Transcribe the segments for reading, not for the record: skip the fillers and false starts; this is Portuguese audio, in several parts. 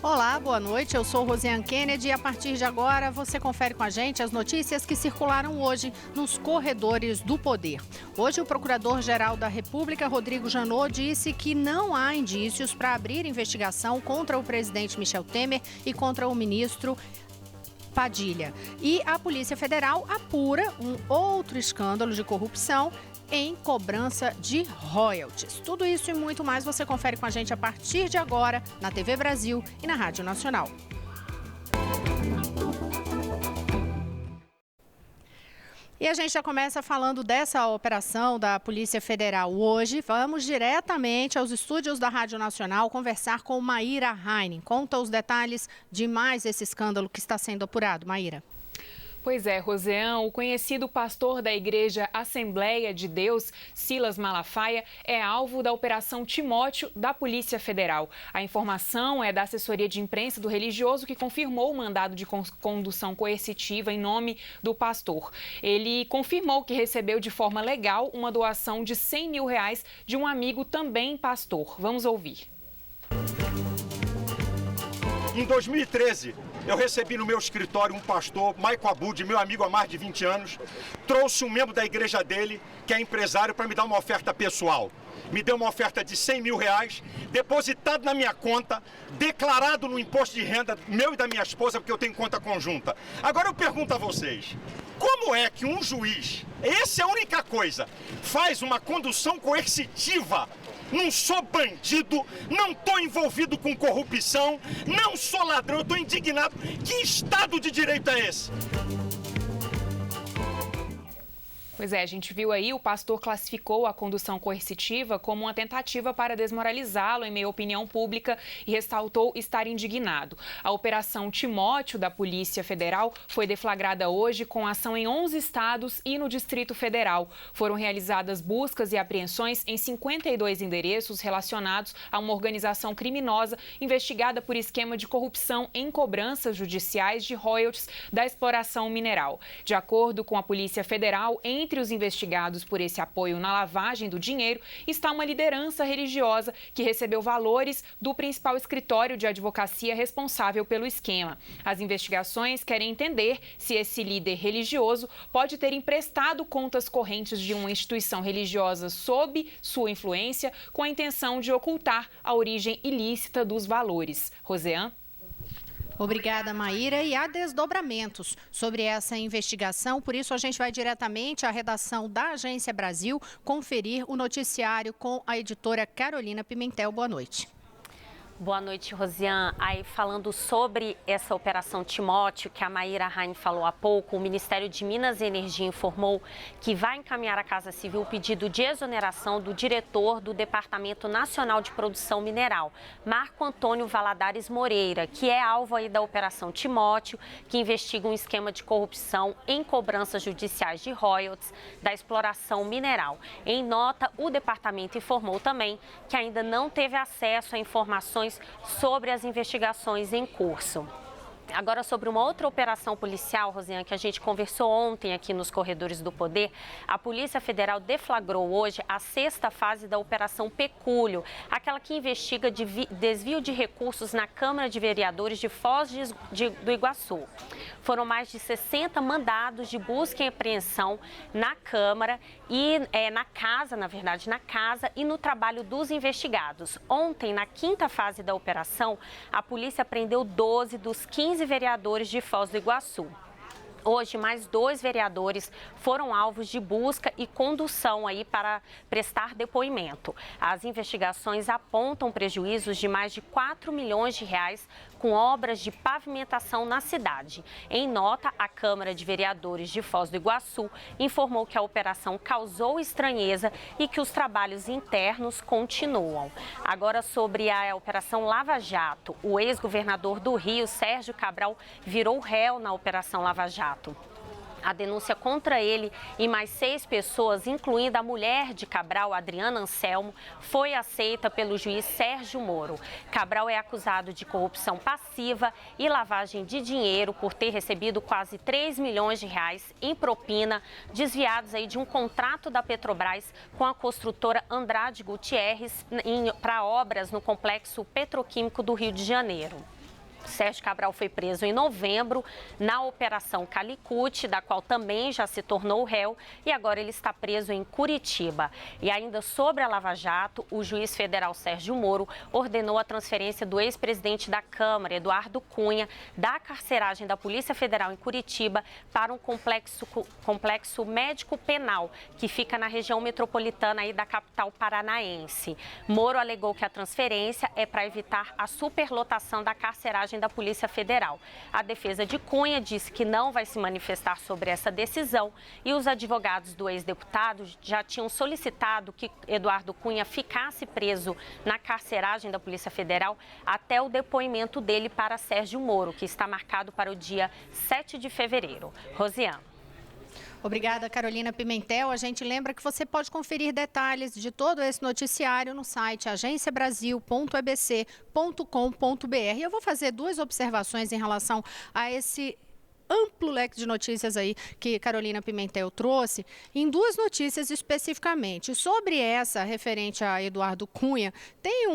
Olá, boa noite. Eu sou Rosiane Kennedy e a partir de agora você confere com a gente as notícias que circularam hoje nos corredores do poder. Hoje, o Procurador-Geral da República, Rodrigo Janot, disse que não há indícios para abrir investigação contra o presidente Michel Temer e contra o ministro Padilha. E a Polícia Federal apura um outro escândalo de corrupção em cobrança de royalties. Tudo isso e muito mais você confere com a gente a partir de agora na TV Brasil e na Rádio Nacional. E a gente já começa falando dessa operação da Polícia Federal. Hoje, vamos diretamente aos estúdios da Rádio Nacional conversar com Maíra Heinen. Conta os detalhes de mais esse escândalo que está sendo apurado. Maíra. Pois é, Rosean, o conhecido pastor da Igreja Assembleia de Deus, Silas Malafaia, é alvo da Operação Timóteo da Polícia Federal. A informação é da assessoria de imprensa do religioso, que confirmou o mandado de condução coercitiva em nome do pastor. Ele confirmou que recebeu de forma legal uma doação de R$100 mil de um amigo também pastor. Vamos ouvir. Em 2013, eu recebi no meu escritório um pastor, Michael Abud, meu amigo há mais de 20 anos, trouxe um membro da igreja dele, que é empresário, para me dar uma oferta pessoal. Me deu uma oferta de R$100 mil, depositado na minha conta, declarado no imposto de renda meu e da minha esposa, porque eu tenho conta conjunta. Agora eu pergunto a vocês, como é que um juiz, essa é a única coisa, faz uma condução coercitiva? Não sou bandido, não estou envolvido com corrupção, não sou ladrão, eu estou indignado. Que Estado de Direito é esse? Pois é, a gente viu aí, o pastor classificou a condução coercitiva como uma tentativa para desmoralizá-lo em meio à opinião pública e ressaltou estar indignado. A Operação Timóteo da Polícia Federal foi deflagrada hoje com ação em 11 estados e no Distrito Federal. Foram realizadas buscas e apreensões em 52 endereços relacionados a uma organização criminosa investigada por esquema de corrupção em cobranças judiciais de royalties da exploração mineral. De acordo com a Polícia Federal, entre os investigados por esse apoio na lavagem do dinheiro está uma liderança religiosa que recebeu valores do principal escritório de advocacia responsável pelo esquema. As investigações querem entender se esse líder religioso pode ter emprestado contas correntes de uma instituição religiosa sob sua influência com a intenção de ocultar a origem ilícita dos valores. Rosean? Obrigada, Maíra. E há desdobramentos sobre essa investigação, por isso a gente vai diretamente à redação da Agência Brasil conferir o noticiário com a editora Carolina Pimentel. Boa noite. Boa noite, Rosiane. Aí, falando sobre essa Operação Timóteo, que a Maíra Heinen falou há pouco, o Ministério de Minas e Energia informou que vai encaminhar à Casa Civil o pedido de exoneração do diretor do Departamento Nacional de Produção Mineral, Marco Antônio Valadares Moreira, que é alvo aí da Operação Timóteo, que investiga um esquema de corrupção em cobranças judiciais de royalties da exploração mineral. Em nota, o departamento informou também que ainda não teve acesso a informações sobre as investigações em curso. Agora, sobre uma outra operação policial, Rosiane, que a gente conversou ontem aqui nos corredores do poder, a Polícia Federal deflagrou hoje a 6ª fase da Operação Pecúlio, aquela que investiga desvio de recursos na Câmara de Vereadores de Foz do Iguaçu. Foram mais de 60 mandados de busca e apreensão na Câmara e na casa e no trabalho dos investigados. Ontem, na 5ª fase da operação, a polícia prendeu 12 dos 15 vereadores de Foz do Iguaçu. Hoje, mais 2 vereadores foram alvos de busca e condução aí para prestar depoimento. As investigações apontam prejuízos de mais de R$4 milhões com obras de pavimentação na cidade. Em nota, a Câmara de Vereadores de Foz do Iguaçu informou que a operação causou estranheza e que os trabalhos internos continuam. Agora, sobre a Operação Lava Jato, o ex-governador do Rio, Sérgio Cabral, virou réu na Operação Lava Jato. A denúncia contra ele e mais 6 pessoas, incluindo a mulher de Cabral, Adriana Anselmo, foi aceita pelo juiz Sérgio Moro. Cabral é acusado de corrupção passiva e lavagem de dinheiro por ter recebido quase R$3 milhões em propina, desviados aí de um contrato da Petrobras com a construtora Andrade Gutierrez para obras no complexo petroquímico do Rio de Janeiro. Sérgio Cabral foi preso em novembro na Operação Calicut, da qual também já se tornou réu, e agora ele está preso em Curitiba. E ainda sobre a Lava Jato, o juiz federal Sérgio Moro ordenou a transferência do ex-presidente da Câmara, Eduardo Cunha, da carceragem da Polícia Federal em Curitiba para um complexo médico-penal que fica na região metropolitana aí da capital paranaense. Moro alegou que a transferência é para evitar a superlotação da carceragem da Polícia Federal. A defesa de Cunha disse que não vai se manifestar sobre essa decisão e os advogados do ex-deputado já tinham solicitado que Eduardo Cunha ficasse preso na carceragem da Polícia Federal até o depoimento dele para Sérgio Moro, que está marcado para o dia 7 de fevereiro. Rosiane. Obrigada, Carolina Pimentel. A gente lembra que você pode conferir detalhes de todo esse noticiário no site agenciabrasil.ebc.com.br. Eu vou fazer duas observações em relação a esse amplo leque de notícias aí que Carolina Pimentel trouxe, em duas notícias especificamente. Sobre essa referente a Eduardo Cunha, tem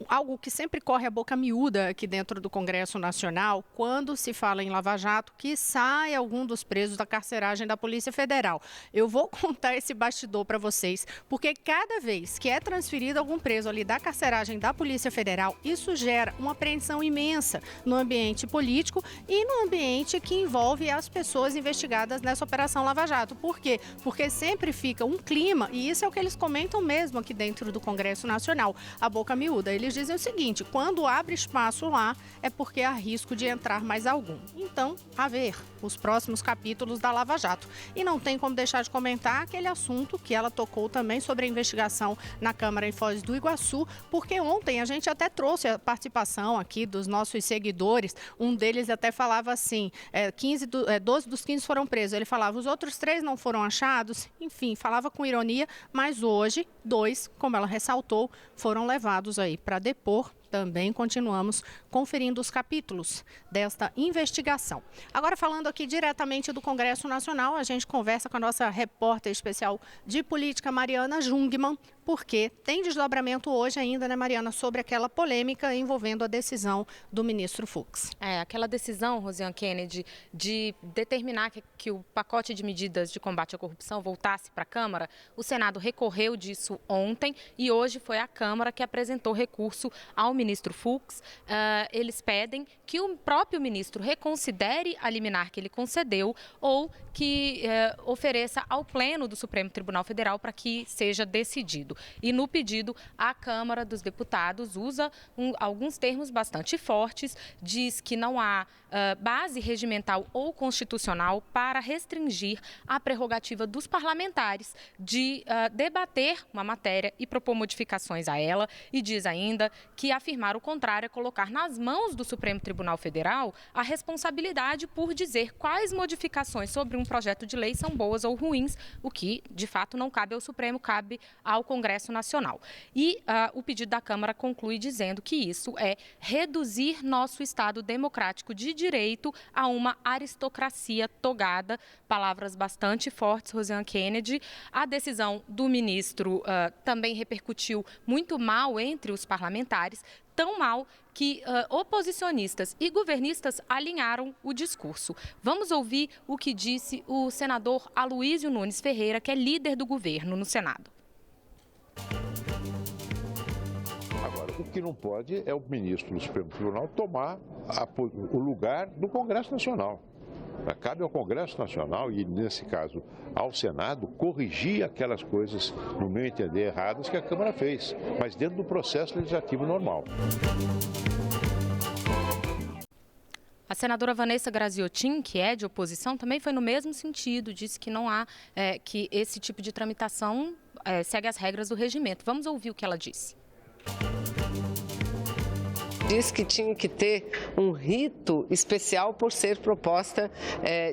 algo que sempre corre a boca miúda aqui dentro do Congresso Nacional, quando se fala em Lava Jato, que sai algum dos presos da carceragem da Polícia Federal. Eu vou contar esse bastidor para vocês, porque cada vez que é transferido algum preso ali da carceragem da Polícia Federal, isso gera uma apreensão imensa no ambiente político e no ambiente que envolve as pessoas investigadas nessa Operação Lava Jato. Por quê? Porque sempre fica um clima, e isso é o que eles comentam mesmo aqui dentro do Congresso Nacional, a boca miúda. Eles dizem o seguinte: quando abre espaço lá, é porque há risco de entrar mais algum. Então, a ver os próximos capítulos da Lava Jato. E não tem como deixar de comentar aquele assunto que ela tocou também sobre a investigação na Câmara em Foz do Iguaçu, porque ontem a gente até trouxe a participação aqui dos nossos seguidores. Um deles até falava assim, 12 dos 15 foram presos. Ele falava, os outros 3 não foram achados. Enfim, falava com ironia, mas hoje 2, como ela ressaltou, foram levados aí para depor. Também continuamos conferindo os capítulos desta investigação. Agora, falando aqui diretamente do Congresso Nacional, a gente conversa com a nossa repórter especial de política, Mariana Jungmann, porque tem desdobramento hoje ainda, né, Mariana, sobre aquela polêmica envolvendo a decisão do ministro Fux. Aquela decisão, Rosiane Kennedy, de determinar que o pacote de medidas de combate à corrupção voltasse para a Câmara, o Senado recorreu disso ontem e hoje foi a Câmara que apresentou recurso ao ministro Fux. Eles pedem que o próprio ministro reconsidere a liminar que ele concedeu ou que ofereça ao Pleno do Supremo Tribunal Federal para que seja decidido. E no pedido, a Câmara dos Deputados usa alguns termos bastante fortes, diz que não há base regimental ou constitucional para restringir a prerrogativa dos parlamentares de debater uma matéria e propor modificações a ela, e diz ainda que afirmar o contrário é colocar nas mãos do Supremo Tribunal Federal a responsabilidade por dizer quais modificações sobre um projeto de lei são boas ou ruins, o que, de fato, não cabe ao Supremo, cabe ao Congresso Nacional. E o pedido da Câmara conclui dizendo que isso é reduzir nosso Estado democrático de direito a uma aristocracia togada. Palavras bastante fortes, Rosiane Kennedy. A decisão do ministro também repercutiu muito mal entre os parlamentares, tão mal que oposicionistas e governistas alinharam o discurso. Vamos ouvir o que disse o senador Aloysio Nunes Ferreira, que é líder do governo no Senado. Agora, o que não pode é o ministro do Supremo Tribunal tomar o lugar do Congresso Nacional. Cabe ao Congresso Nacional, e nesse caso ao Senado, corrigir aquelas coisas, no meu entender, erradas que a Câmara fez, mas dentro do processo legislativo normal. A senadora Vanessa Graziotin, que é de oposição, também foi no mesmo sentido, disse que não há, que esse tipo de tramitação segue as regras do regimento. Vamos ouvir o que ela disse. Diz que tinha que ter um rito especial por ser proposta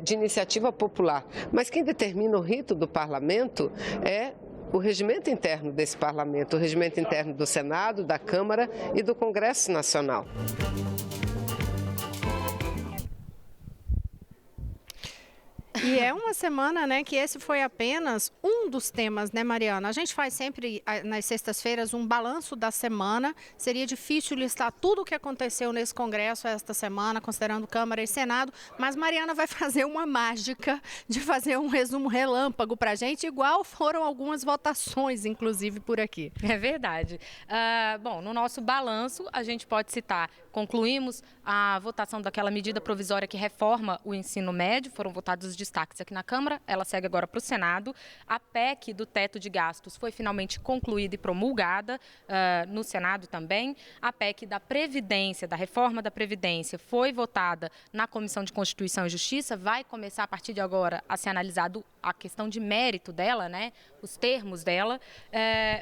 de iniciativa popular. Mas quem determina o rito do parlamento é o regimento interno desse parlamento, o regimento interno do Senado, da Câmara e do Congresso Nacional. E é uma semana, né, que esse foi apenas um dos temas, né, Mariana? A gente faz sempre, nas sextas-feiras, um balanço da semana. Seria difícil listar tudo o que aconteceu nesse Congresso esta semana, considerando Câmara e Senado, mas Mariana vai fazer uma mágica de fazer um resumo relâmpago para a gente, igual foram algumas votações, inclusive, por aqui. É verdade. Bom, no nosso balanço, a gente pode citar, concluímos a votação daquela medida provisória que reforma o ensino médio, foram votados os destaques aqui na Câmara, ela segue agora para o Senado. A PEC do teto de gastos foi finalmente concluída e promulgada no Senado também. A PEC da Previdência, da reforma da Previdência, foi votada na Comissão de Constituição e Justiça, vai começar a partir de agora a ser analisado a questão de mérito dela, né, os termos dela.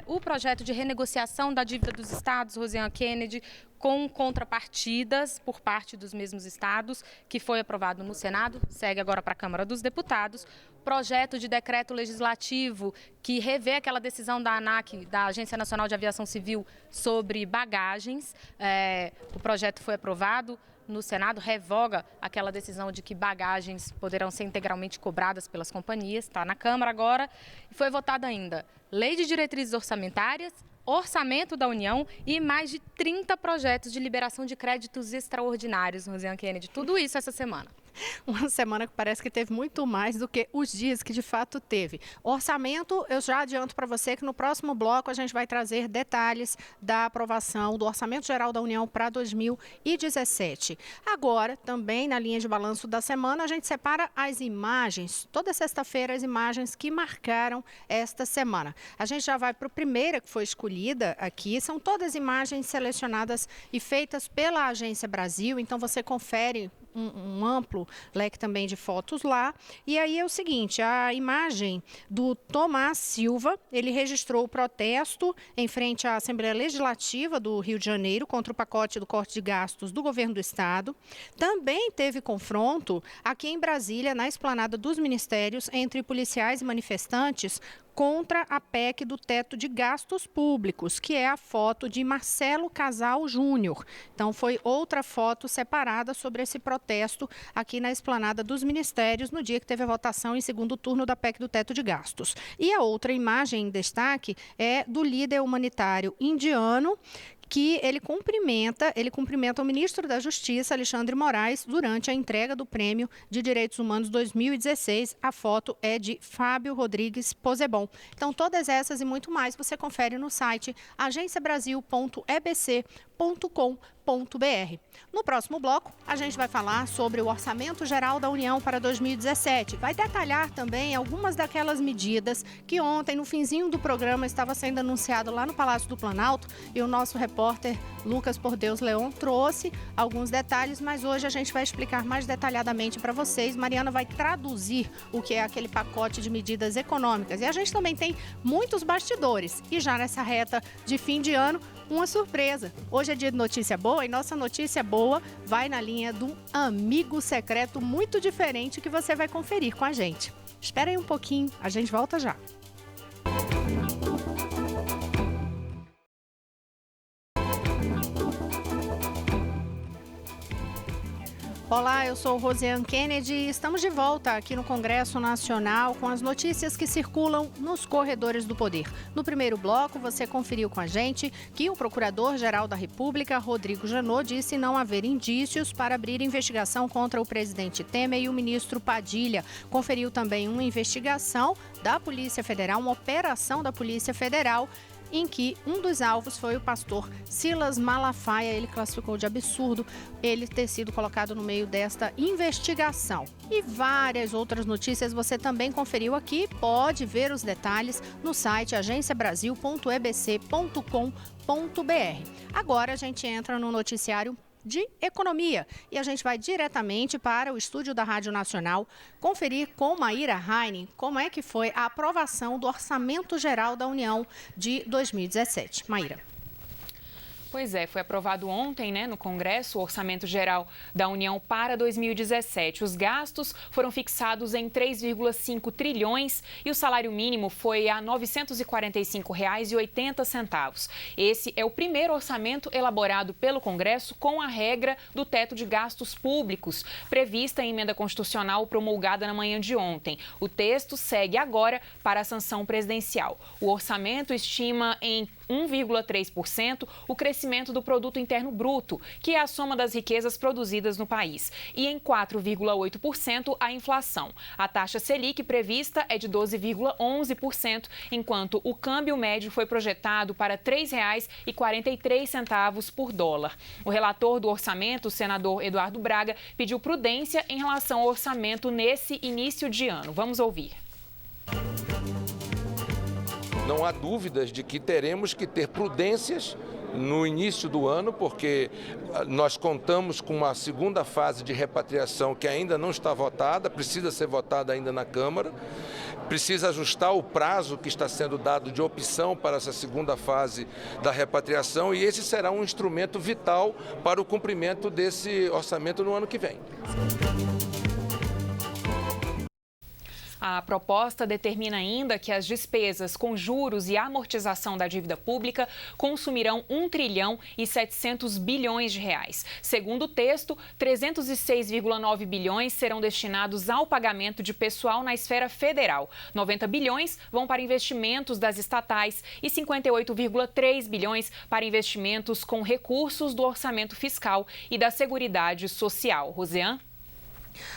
O projeto de renegociação da dívida dos estados, Rosiane Kennedy, com contrapartidas por parte dos mesmos estados, que foi aprovado no Senado, segue agora para a Câmara dos Deputados. Projeto de decreto legislativo que revê aquela decisão da ANAC, da Agência Nacional de Aviação Civil, sobre bagagens. O projeto foi aprovado no Senado, revoga aquela decisão de que bagagens poderão ser integralmente cobradas pelas companhias, está na Câmara agora. E foi votada ainda Lei de Diretrizes Orçamentárias, Orçamento da União e mais de 30 projetos de liberação de créditos extraordinários, Rosiane Kennedy. Tudo isso essa semana. Uma semana que parece que teve muito mais do que os dias que de fato teve. Orçamento, eu já adianto para você que no próximo bloco a gente vai trazer detalhes da aprovação do Orçamento Geral da União para 2017. Agora, também na linha de balanço da semana, a gente separa as imagens, toda sexta-feira as imagens que marcaram esta semana. A gente já vai para a primeira que foi escolhida aqui, são todas imagens selecionadas e feitas pela Agência Brasil, então você confere um amplo leque também de fotos lá. E aí é o seguinte, a imagem do Tomás Silva, ele registrou o protesto em frente à Assembleia Legislativa do Rio de Janeiro contra o pacote do corte de gastos do governo do estado. Também teve confronto aqui em Brasília, na esplanada dos ministérios, entre policiais e manifestantes contra a PEC do teto de gastos públicos, que é a foto de Marcelo Casal Júnior. Então, foi outra foto separada sobre esse protesto aqui na esplanada dos ministérios, no dia que teve a votação em segundo turno da PEC do teto de gastos. E a outra imagem em destaque é do líder humanitário indiano, que ele cumprimenta o ministro da Justiça, Alexandre Moraes, durante a entrega do Prêmio de Direitos Humanos 2016. A foto é de Fábio Rodrigues Posebon. Então, todas essas e muito mais você confere no site agenciabrasil.ebc.com.br. No próximo bloco, a gente vai falar sobre o Orçamento Geral da União para 2017. Vai detalhar também algumas daquelas medidas que ontem, no finzinho do programa, estava sendo anunciado lá no Palácio do Planalto, e o nosso repórter Lucas Por Deus Leon trouxe alguns detalhes, mas hoje a gente vai explicar mais detalhadamente para vocês. Mariana vai traduzir o que é aquele pacote de medidas econômicas. E a gente também tem muitos bastidores. E já nessa reta de fim de ano, uma surpresa. Hoje é dia de notícia boa e nossa notícia boa vai na linha de um amigo secreto muito diferente que você vai conferir com a gente. Espera aí um pouquinho, a gente volta já. Olá, eu sou Rosiane Kennedy e estamos de volta aqui no Congresso Nacional com as notícias que circulam nos corredores do poder. No primeiro bloco, você conferiu com a gente que o Procurador-Geral da República, Rodrigo Janot, disse não haver indícios para abrir investigação contra o presidente Temer e o ministro Padilha. Conferiu também uma investigação da Polícia Federal, uma operação da Polícia Federal, em que um dos alvos foi o pastor Silas Malafaia. Ele classificou de absurdo ele ter sido colocado no meio desta investigação. E várias outras notícias você também conferiu aqui. Pode ver os detalhes no site agenciabrasil.ebc.com.br. Agora a gente entra no noticiário de economia e a gente vai diretamente para o estúdio da Rádio Nacional conferir com Maíra Heine como é que foi a aprovação do Orçamento Geral da União de 2017. Maíra. Pois é, foi aprovado ontem, no Congresso, o Orçamento Geral da União para 2017. Os gastos foram fixados em 3,5 trilhões e o salário mínimo foi a R$ 945,80. Esse é o primeiro orçamento elaborado pelo Congresso com a regra do teto de gastos públicos, prevista em emenda constitucional promulgada na manhã de ontem. O texto segue agora para a sanção presidencial. O orçamento estima em 1,3% o crescimento do Produto Interno Bruto, que é a soma das riquezas produzidas no país, e em 4,8% a inflação. A taxa Selic prevista é de 12,11%, enquanto o câmbio médio foi projetado para R$ 3,43 por dólar. O relator do orçamento, o senador Eduardo Braga, pediu prudência em relação ao orçamento nesse início de ano. Vamos ouvir. Não há dúvidas de que teremos que ter prudências no início do ano, porque nós contamos com uma segunda fase de repatriação que ainda não está votada, precisa ser votada ainda na Câmara, precisa ajustar o prazo que está sendo dado de opção para essa segunda fase da repatriação, e esse será um instrumento vital para o cumprimento desse orçamento no ano que vem. A proposta determina ainda que as despesas com juros e amortização da dívida pública consumirão R$ 1 trilhão e 700 bilhões de reais. Segundo o texto, 306,9 bilhões serão destinados ao pagamento de pessoal na esfera federal. 90 bilhões vão para investimentos das estatais e 58,3 bilhões para investimentos com recursos do orçamento fiscal e da Seguridade Social. Rosiane?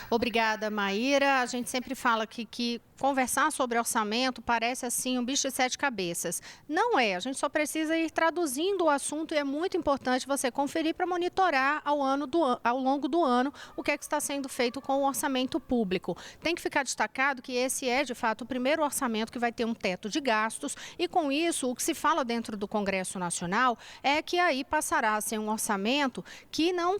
Obrigada, Maíra. A gente sempre fala que conversar sobre orçamento parece assim um bicho de sete cabeças. Não é, a gente só precisa ir traduzindo o assunto e é muito importante você conferir para monitorar ao longo do ano o que é que está sendo feito com o orçamento público. Tem que ficar destacado que esse é, de fato, o primeiro orçamento que vai ter um teto de gastos e, com isso, o que se fala dentro do Congresso Nacional é que aí passará a ser um orçamento que não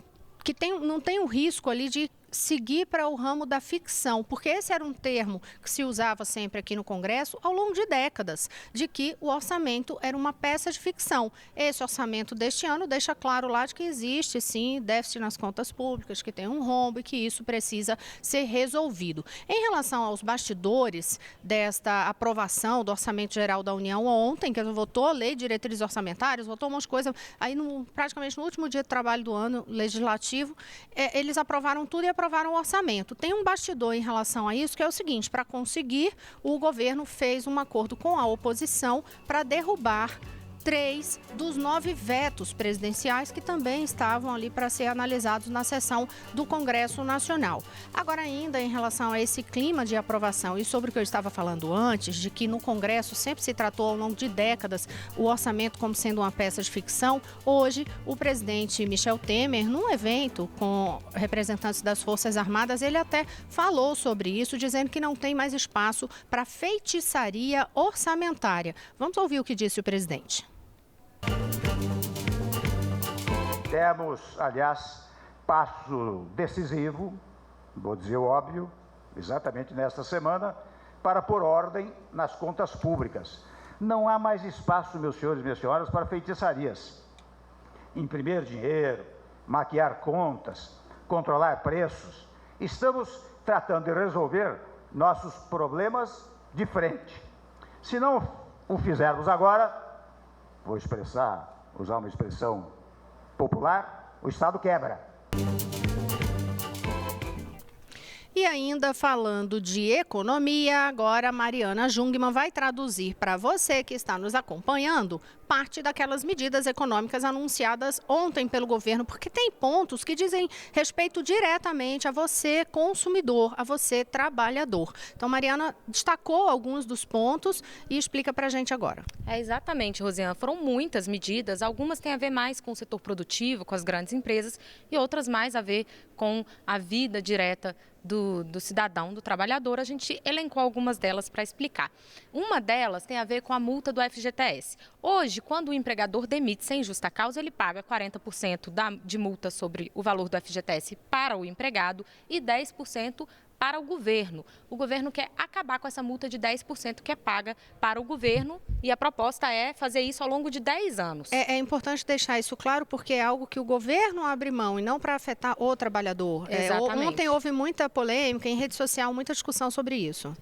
tem o risco ali de seguir para o ramo da ficção, porque esse era um termo que se usava sempre aqui no Congresso ao longo de décadas, de que o orçamento era uma peça de ficção. Esse orçamento deste ano deixa claro lá de que existe, sim, déficit nas contas públicas, que tem um rombo e que isso precisa ser resolvido. Em relação aos bastidores desta aprovação do Orçamento Geral da União ontem, que votou a Lei de Diretrizes Orçamentárias, votou umas coisas, aí praticamente no último dia de trabalho do ano legislativo, eles aprovaram tudo e aprovaram o orçamento. Tem um bastidor em relação a isso, que é o seguinte: para conseguir, o governo fez um acordo com a oposição para derrubar 3 dos 9 vetos presidenciais que também estavam ali para ser analisados na sessão do Congresso Nacional. Agora, ainda em relação a esse clima de aprovação e sobre o que eu estava falando antes, de que no Congresso sempre se tratou ao longo de décadas o orçamento como sendo uma peça de ficção, hoje o presidente Michel Temer, num evento com representantes das Forças Armadas, ele até falou sobre isso, dizendo que não tem mais espaço para feitiçaria orçamentária. Vamos ouvir o que disse o presidente. Demos, aliás, passo decisivo, vou dizer o óbvio, exatamente nesta semana, para pôr ordem nas contas públicas. Não há mais espaço, meus senhores e minhas senhoras, para feitiçarias. Imprimir dinheiro, maquiar contas, controlar preços. Estamos tratando de resolver nossos problemas de frente. Se não o fizermos agora, vou usar uma expressão popular, o Estado quebra. E ainda falando de economia, agora a Mariana Jungmann vai traduzir para você que está nos acompanhando parte daquelas medidas econômicas anunciadas ontem pelo governo, porque tem pontos que dizem respeito diretamente a você, consumidor, a você, trabalhador. Então, Mariana destacou alguns dos pontos e explica para a gente agora. Exatamente, Rosiane. Foram muitas medidas, algumas têm a ver mais com o setor produtivo, com as grandes empresas, e outras mais a ver com a vida direta do cidadão, do trabalhador. A gente elencou algumas delas para explicar. Uma delas tem a ver com a multa do FGTS. Hoje, quando o empregador demite sem justa causa, ele paga 40% de multa sobre o valor do FGTS para o empregado e 10% para o governo. O governo quer acabar com essa multa de 10% que é paga para o governo e a proposta é fazer isso ao longo de 10 anos. É importante deixar isso claro porque é algo que o governo abre mão e não para afetar o trabalhador. Exatamente. Ontem houve muita polêmica, em rede social, muita discussão sobre isso.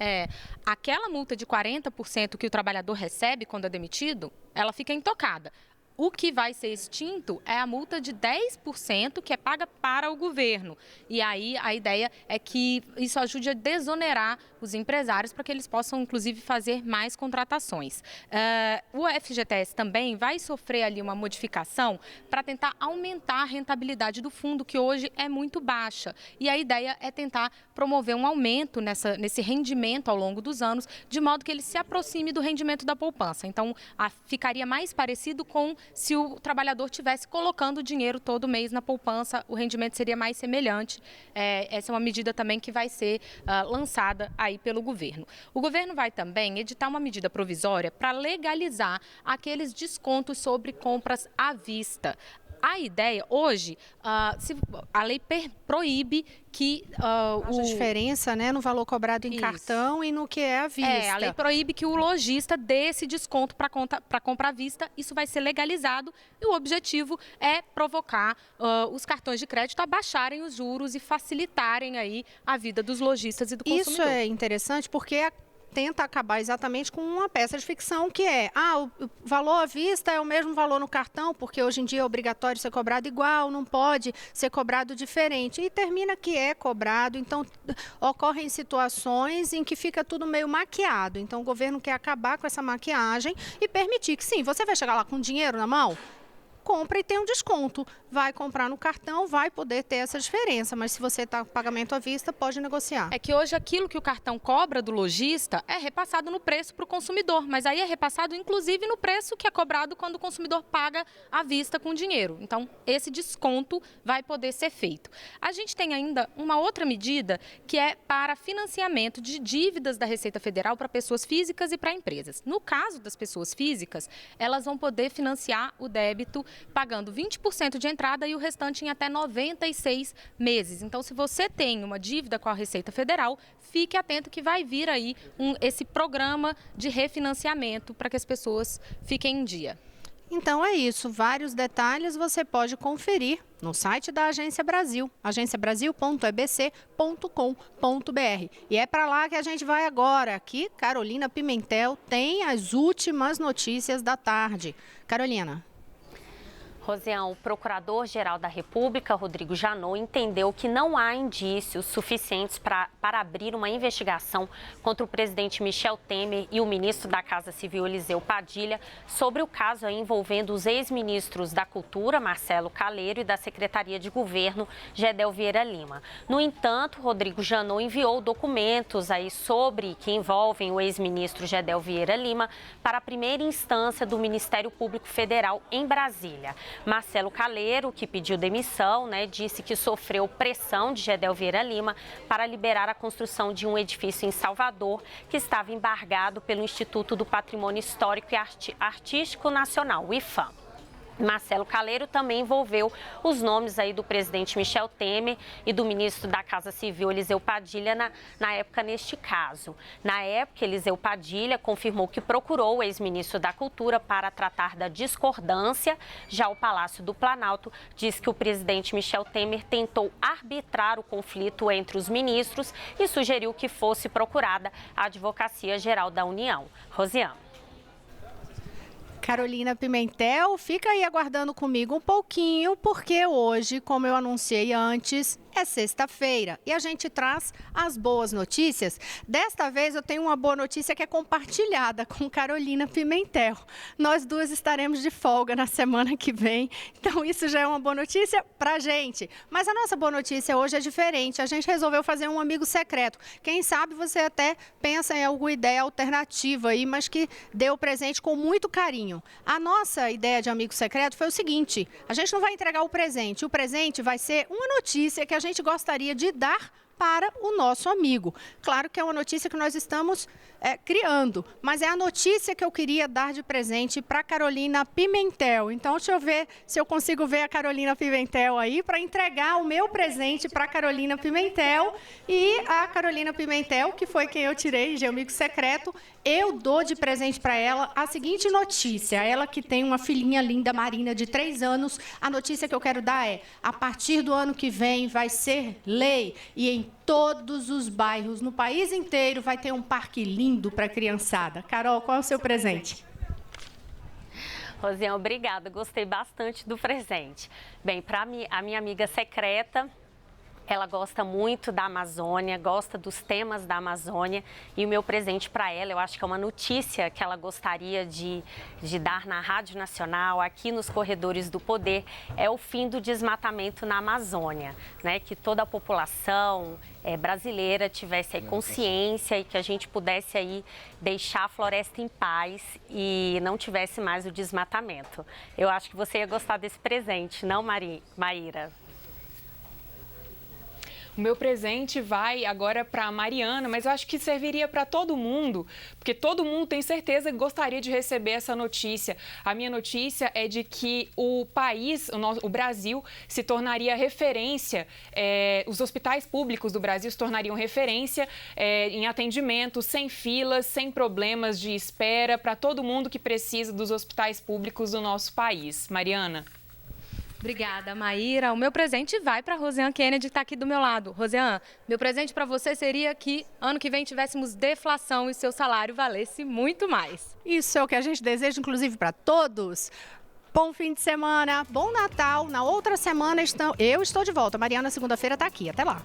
Aquela multa de 40% que o trabalhador recebe quando é demitido, ela fica intocada. O que vai ser extinto é a multa de 10% que é paga para o governo. E aí a ideia é que isso ajude a desonerar os empresários para que eles possam, inclusive, fazer mais contratações. O FGTS também vai sofrer ali uma modificação para tentar aumentar a rentabilidade do fundo, que hoje é muito baixa. E a ideia é tentar promover um aumento nesse rendimento ao longo dos anos, de modo que ele se aproxime do rendimento da poupança. Então, ficaria mais parecido com se o trabalhador estivesse colocando dinheiro todo mês na poupança, o rendimento seria mais semelhante. Essa é uma medida também que vai ser lançada aí pelo governo. O governo vai também editar uma medida provisória para legalizar aqueles descontos sobre compras à vista. A ideia, hoje, a lei proíbe que haja diferença, né, no valor cobrado em cartão e no que é à vista. A lei proíbe que o lojista dê esse desconto para compra à vista. Isso vai ser legalizado e o objetivo é provocar os cartões de crédito a baixarem os juros e facilitarem aí a vida dos lojistas e do consumidor. Isso é interessante porque tenta acabar exatamente com uma peça de ficção que é, o valor à vista é o mesmo valor no cartão, porque hoje em dia é obrigatório ser cobrado igual, não pode ser cobrado diferente. E termina que é cobrado, então ocorrem situações em que fica tudo meio maquiado. Então o governo quer acabar com essa maquiagem e permitir que sim, você vai chegar lá com dinheiro na mão, compra e tem um desconto. Vai comprar no cartão, vai poder ter essa diferença, mas se você está com pagamento à vista, pode negociar. É que hoje aquilo que o cartão cobra do lojista é repassado no preço para o consumidor, mas aí é repassado inclusive no preço que é cobrado quando o consumidor paga à vista com dinheiro. Então, esse desconto vai poder ser feito. A gente tem ainda uma outra medida que é para financiamento de dívidas da Receita Federal para pessoas físicas e para empresas. No caso das pessoas físicas, elas vão poder financiar o débito pagando 20% de entrada e o restante em até 96 meses. Então, se você tem uma dívida com a Receita Federal, fique atento que vai vir aí esse programa de refinanciamento para que as pessoas fiquem em dia. Então é isso, vários detalhes você pode conferir no site da Agência Brasil, agenciabrasil.ebc.com.br. E é para lá que a gente vai agora. Aqui, Carolina Pimentel tem as últimas notícias da tarde. Carolina. Rosiane, o Procurador-Geral da República, Rodrigo Janot, entendeu que não há indícios suficientes para abrir uma investigação contra o presidente Michel Temer e o ministro da Casa Civil, Eliseu Padilha, sobre o caso envolvendo os ex-ministros da Cultura, Marcelo Caleiro, e da Secretaria de Governo, Gedel Vieira Lima. No entanto, Rodrigo Janot enviou documentos que envolvem o ex-ministro Gedel Vieira Lima para a primeira instância do Ministério Público Federal em Brasília. Marcelo Caleiro, que pediu demissão, disse que sofreu pressão de Gedel Vieira Lima para liberar a construção de um edifício em Salvador que estava embargado pelo Instituto do Patrimônio Histórico e Artístico Nacional, o IPHAN. Marcelo Caleiro também envolveu os nomes aí do presidente Michel Temer e do ministro da Casa Civil, Eliseu Padilha, na época neste caso. Na época, Eliseu Padilha confirmou que procurou o ex-ministro da Cultura para tratar da discordância. Já o Palácio do Planalto diz que o presidente Michel Temer tentou arbitrar o conflito entre os ministros e sugeriu que fosse procurada a Advocacia Geral da União. Rosiane. Carolina Pimentel, fica aí aguardando comigo um pouquinho, porque hoje, como eu anunciei antes, é sexta-feira e a gente traz as boas notícias. Desta vez eu tenho uma boa notícia que é compartilhada com Carolina Pimentel. Nós duas estaremos de folga na semana que vem, então isso já é uma boa notícia pra gente. Mas a nossa boa notícia hoje é diferente, a gente resolveu fazer um amigo secreto. Quem sabe você até pensa em alguma ideia alternativa aí, mas que dê o presente com muito carinho. A nossa ideia de amigo secreto foi o seguinte: a gente não vai entregar o presente vai ser uma notícia que a gente gostaria de dar para o nosso amigo. Claro que é uma notícia que nós estamos criando, mas é a notícia que eu queria dar de presente para Carolina Pimentel. Então, deixa eu ver se eu consigo ver a Carolina Pimentel aí para entregar o meu presente para Carolina Pimentel. E a Carolina Pimentel, que foi quem eu tirei de amigo secreto, eu dou de presente para ela a seguinte notícia. Ela que tem uma filhinha linda, Marina, de 3 anos, a notícia que eu quero dar é: a partir do ano que vem vai ser lei e em todos os bairros, no país inteiro, vai ter um parque lindo para a criançada. Carol, qual é o seu presente? Rosiane, obrigada. Gostei bastante do presente. Bem, para a minha amiga secreta, ela gosta muito da Amazônia, gosta dos temas da Amazônia, e o meu presente para ela, eu acho que é uma notícia que ela gostaria de dar na Rádio Nacional, aqui nos Corredores do Poder, é o fim do desmatamento na Amazônia, né? Que toda a população brasileira tivesse aí consciência e que a gente pudesse aí deixar a floresta em paz e não tivesse mais o desmatamento. Eu acho que você ia gostar desse presente, não, Maíra? O meu presente vai agora para a Mariana, mas eu acho que serviria para todo mundo, porque todo mundo tem certeza que gostaria de receber essa notícia. A minha notícia é de que o país, o Brasil, se tornaria referência, os hospitais públicos do Brasil se tornariam referência em atendimento, sem filas, sem problemas de espera, para todo mundo que precisa dos hospitais públicos do nosso país. Mariana. Obrigada, Maíra. O meu presente vai para a Rosiane Kennedy, que está aqui do meu lado. Rosiane, meu presente para você seria que ano que vem tivéssemos deflação e seu salário valesse muito mais. Isso é o que a gente deseja, inclusive, para todos. Bom fim de semana, bom Natal. Na outra semana eu estou de volta. A Mariana, segunda-feira, está aqui. Até lá.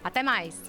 Até mais.